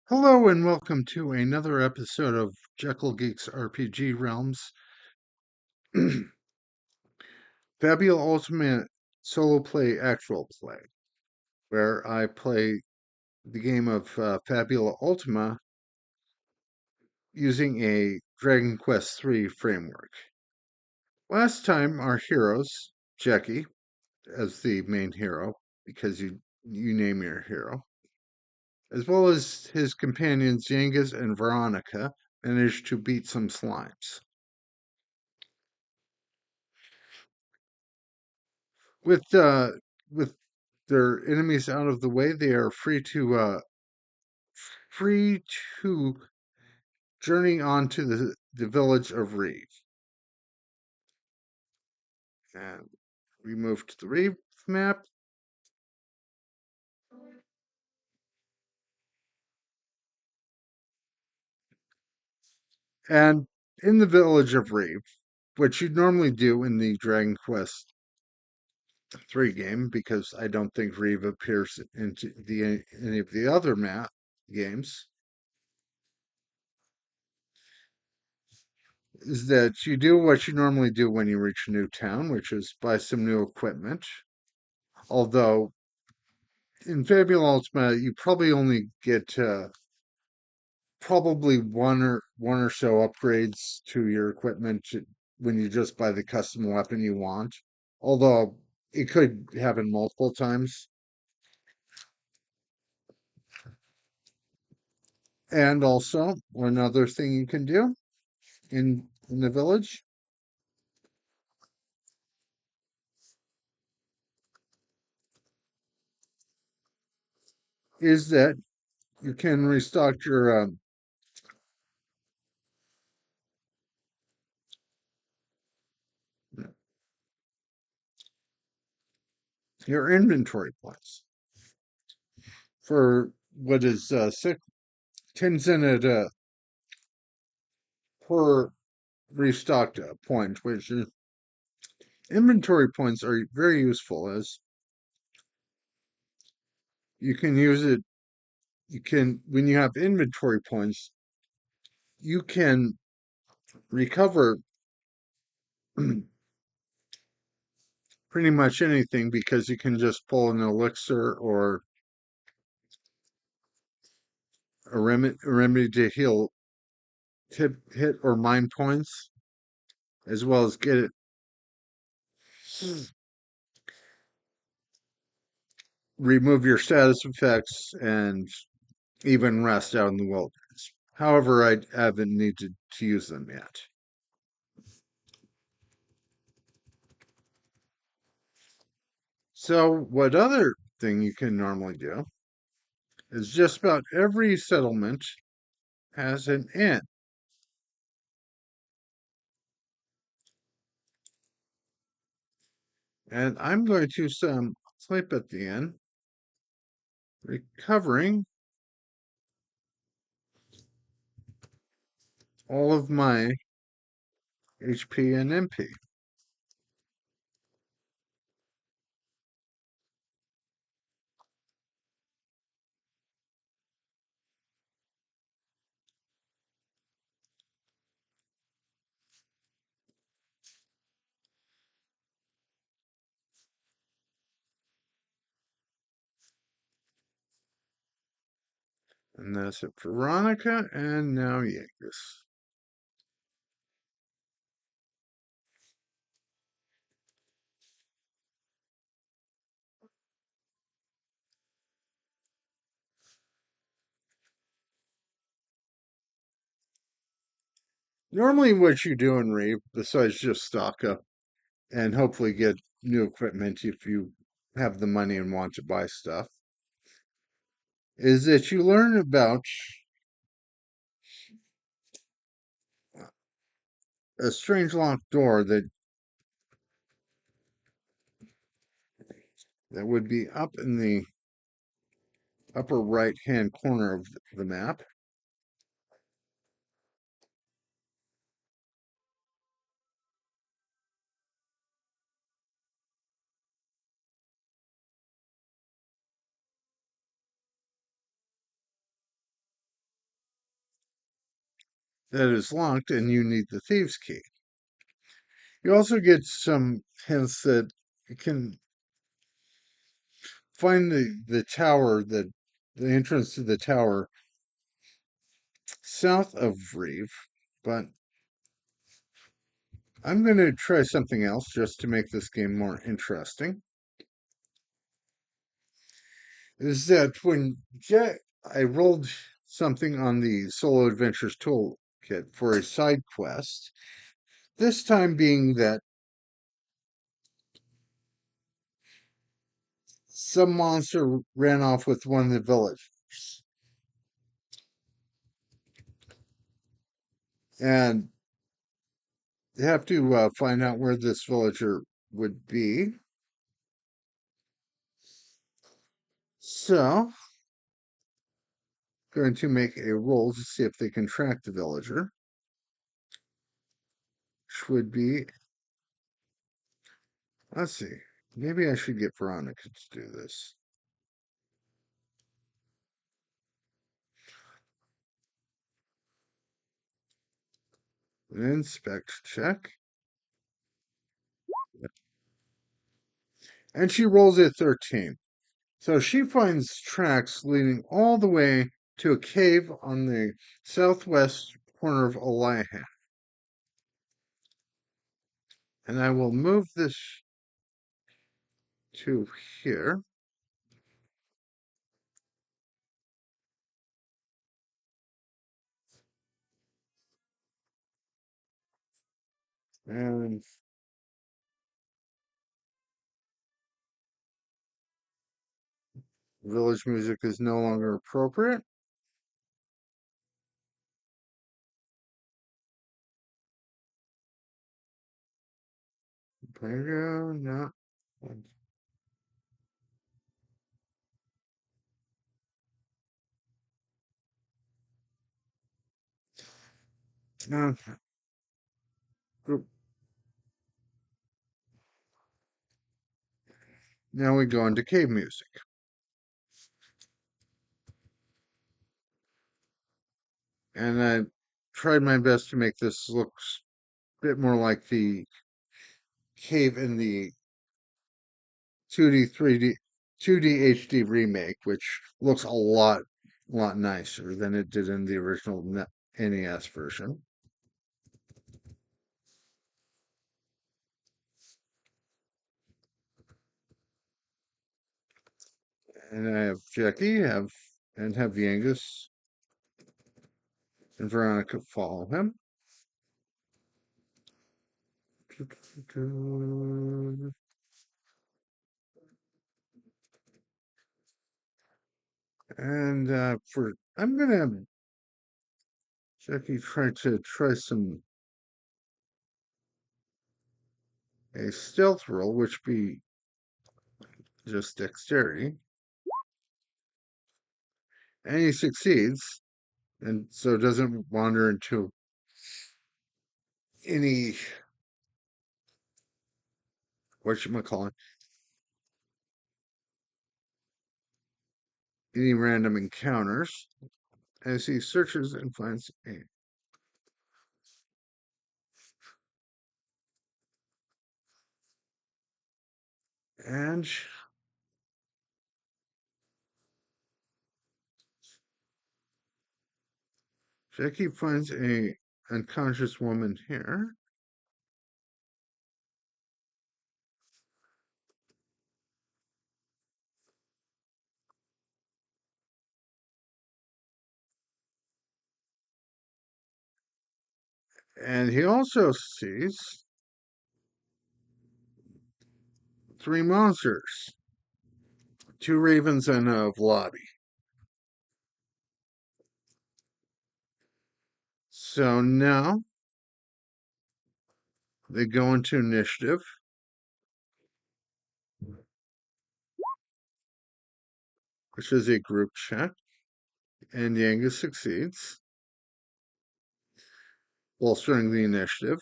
Hello and welcome to another episode of Jekyll Geeks RPG Realms. Fabula Ultimate Solo Play Actual Play, where I play the game of Fabula Ultima using a Dragon Quest III framework. Last time, our heroes, Jackie as the main hero, because you name your hero, as well as his companions Yangas and Veronica, managed to beat some slimes. With their enemies out of the way, they are free to journey on to the village of Reeve. And we move to the Reeve map. And in the village of Reeve, what you'd normally do in the Dragon Quest III game, because I don't think Reeve appears into any of the other map games, is that you do what you normally do when you reach a new town, which is buy some new equipment. Although in Fabula Ultima, you probably only get probably one or so upgrades to your equipment when you just buy the custom weapon you want. Although it could happen multiple times. And also, another thing you can do in the village is that you can restock your inventory points for what is 10 cent per restocked point, which is inventory points are very useful as you can use it. You can, when you have inventory points, you can recover pretty much anything because you can just pull an elixir or a remedy to heal hit or mine points, as well as get it, remove your status effects, and even rest out in the wilderness. However, I haven't needed to use them yet. So, what other thing you can normally do is just about every settlement has an inn. And I'm going to sleep at the inn, recovering all of my HP and MP. And that's it for Veronica, and now Yankees. Normally, what you do in Reeve, besides just stock up and hopefully get new equipment if you have the money and want to buy stuff, is that you learn about a strange locked door that would be up in the upper right hand corner of the map. that is locked, and you need the thieves' key. You also get some hints that you can find the tower, the entrance to the tower south of Reeve, but I'm going to try something else just to make this game more interesting. Is that I rolled something on the Solo Adventures toolkit for a side quest, this time being that some monster ran off with one of the villagers. And you have to find out where this villager would be. So, going to make a roll to see if they can track the villager, which would be, let's see, maybe I should get Veronica to do this. An inspect check. And she rolls a 13. So she finds tracks leading all the way to a cave on the southwest corner of Elihan. And I will move this to here. And village music is no longer appropriate. Playground, no. No. Now we go into cave music. And I tried my best to make this look a bit more like the cave in the 2D, 3D, 2D HD remake, which looks lot nicer than it did in the original NES version. And I have Jackie, have Yangus and Veronica follow him. And I'm gonna Jackie try a stealth roll, which be just dexterity, and he succeeds, and so doesn't wander into any whatchamacallit, any random encounters as he searches and finds a. And Jackie finds a unconscious woman here. And he also sees three monsters, two ravens and a Vladi. So now they go into initiative, which is a group check, and Yangus succeeds, bolstering the initiative.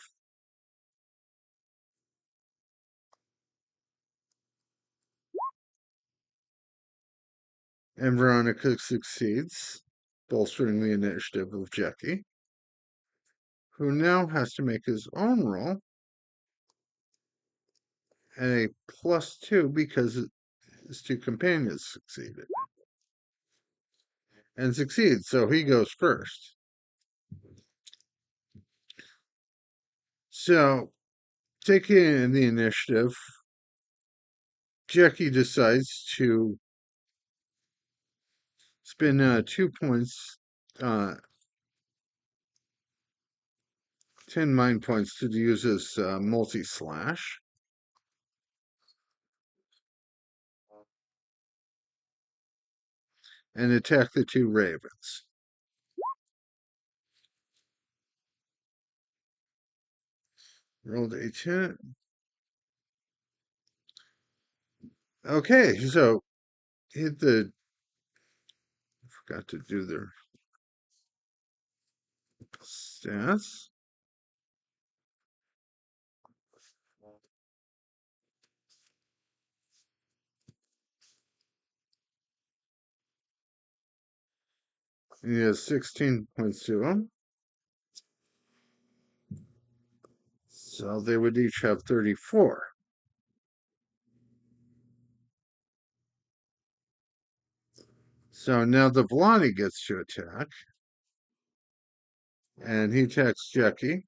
And Veronica succeeds, bolstering the initiative of Jackie. who now has to make his own roll, and a +2 because his two companions succeeded. And succeeds, so he goes first. So, taking the initiative, Jackie decides to spend 2 points, 10 mind points to use his multi-slash. And attack the two ravens. Rolled a 10. Okay, so hit the. I forgot to do their stats. He has 16 points to him. So they would each have 34. So now the Vlani gets to attack. And he attacks Jackie.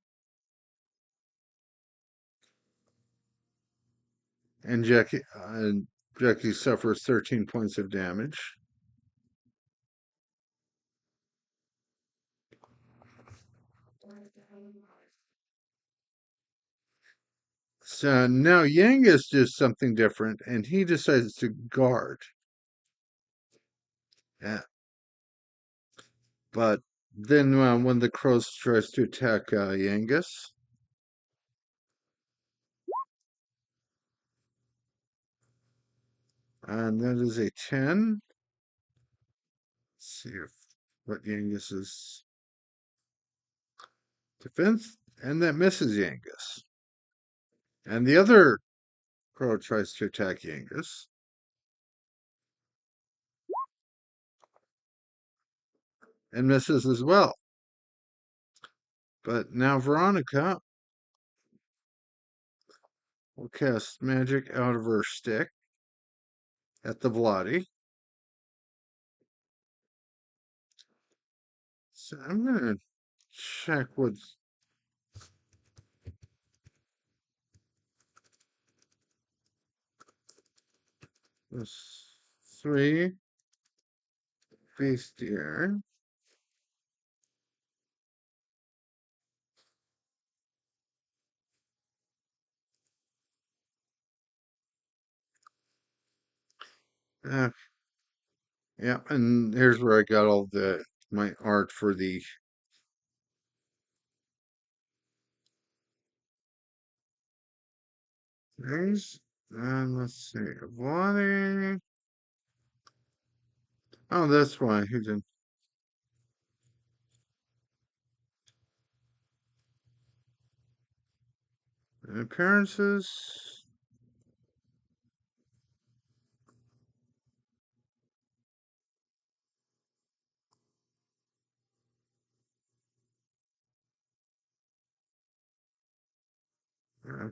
And Jackie suffers 13 points of damage. So now Yangus does something different, and he decides to guard. Yeah. But then when the crow tries to attack Yangus, and that is a 10. Let's see what Yangus's defense, and that misses Yangus. And the other crow tries to attack Yangus, and misses as well. But now Veronica will cast magic out of her stick at the Vladi. So I'm going to check what's this 3 beast here. Uh, yeah, and here's where I got all my art for the things. And let's see, Vladi. Oh, that's why he didn't. Appearances. Uh,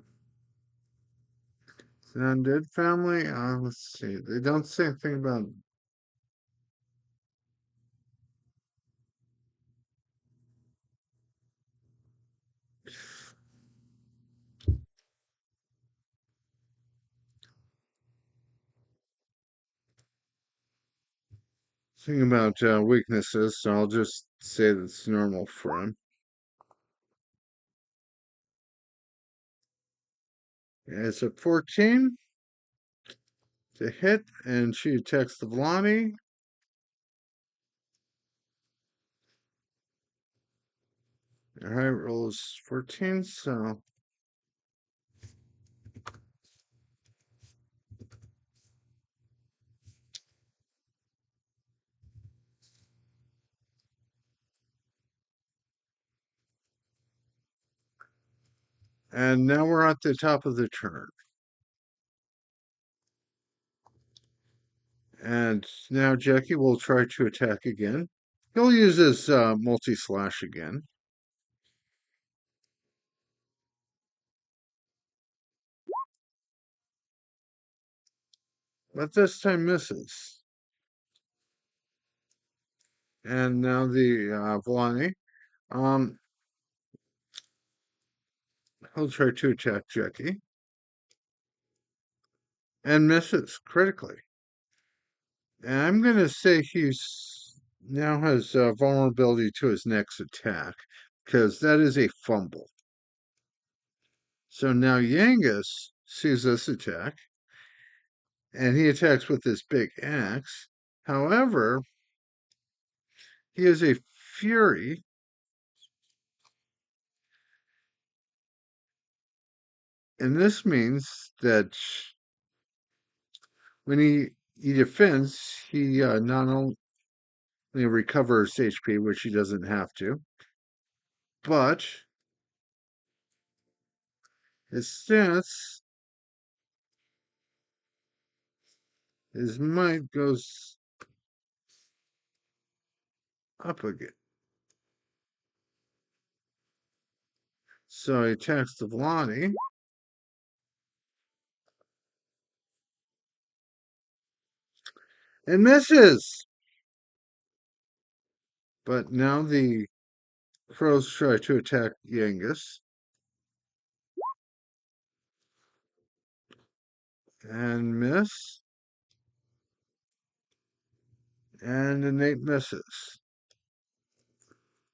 the undead family. Let's see. They don't say anything about. Thing about weaknesses, so I'll just say that's normal for him. It's a 14 to hit, and she attacks the Vlani. All right, rolls 14, so. And now we're at the top of the turn. And now Jackie will try to attack again. He'll use his multi-slash again. but this time misses. And now the Volani. Um, he'll try to attack Jackie and misses critically. And I'm going to say he's now has vulnerability to his next attack because that is a fumble. So now Yangus sees this attack and he attacks with this big axe. However, he is a fury. And this means that when he defends, he not only recovers HP, which he doesn't have to, but his stats, his might goes up again. So he attacks the Vladi and misses. But now the crows try to attack Yangus and miss. And Nate misses.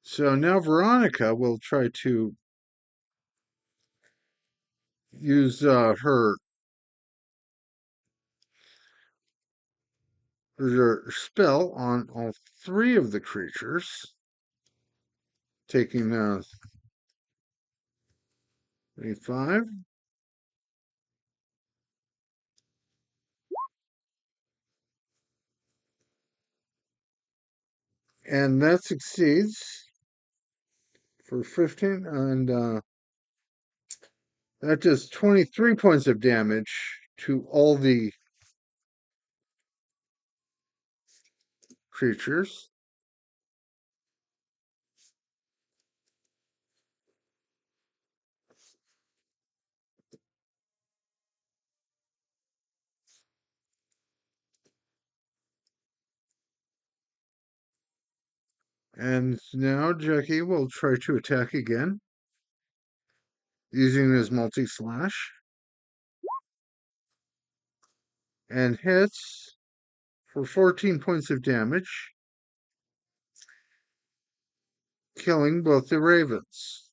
So now Veronica will try to use her spell on all three of the creatures, taking 5. And that succeeds for 15, and that does 23 points of damage to all the creatures. And now Jackie will try to attack again using his multi-slash and hits for 14 points of damage, killing both the ravens.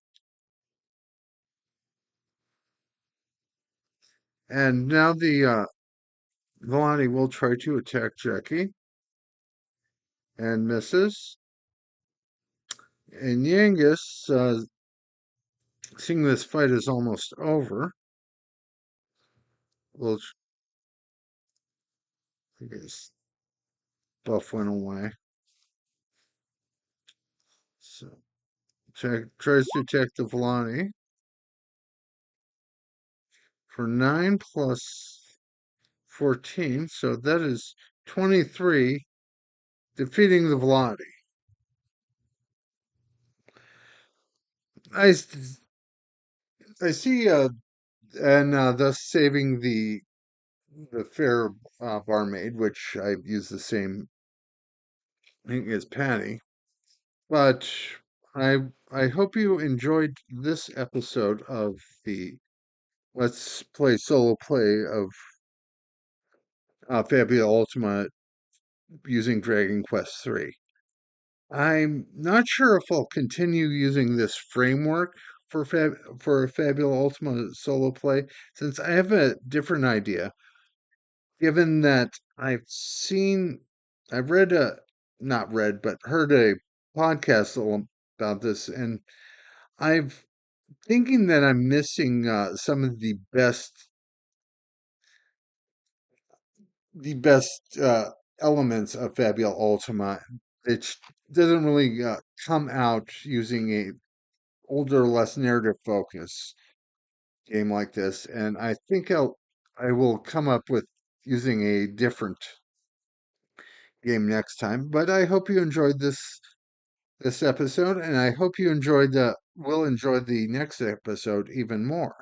And now the Vellani will try to attack Jackie and misses. And Yangus, seeing this fight is almost over, will, I guess, buff went away. So tries to attack the Vellani for 9 plus 14, so that is 23, defeating the Vellani. I, I see, and thus saving the fair barmaid, which I use the same thing as Patty. But I hope you enjoyed this episode of the Let's Play solo play of Fabula Ultima using Dragon Quest III. I'm not sure if I'll continue using this framework for a Fabula Ultima solo play, since I have a different idea. Given that I've read not read, but heard a podcast about this, and I've thinking that I'm missing some of the best elements of Fabula Ultima. It doesn't really come out using a older, less narrative focus game like this, and I think I will come up with using a different game next time. But I hope you enjoyed this episode, and I hope you will enjoy the next episode even more.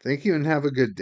Thank you, and have a good day.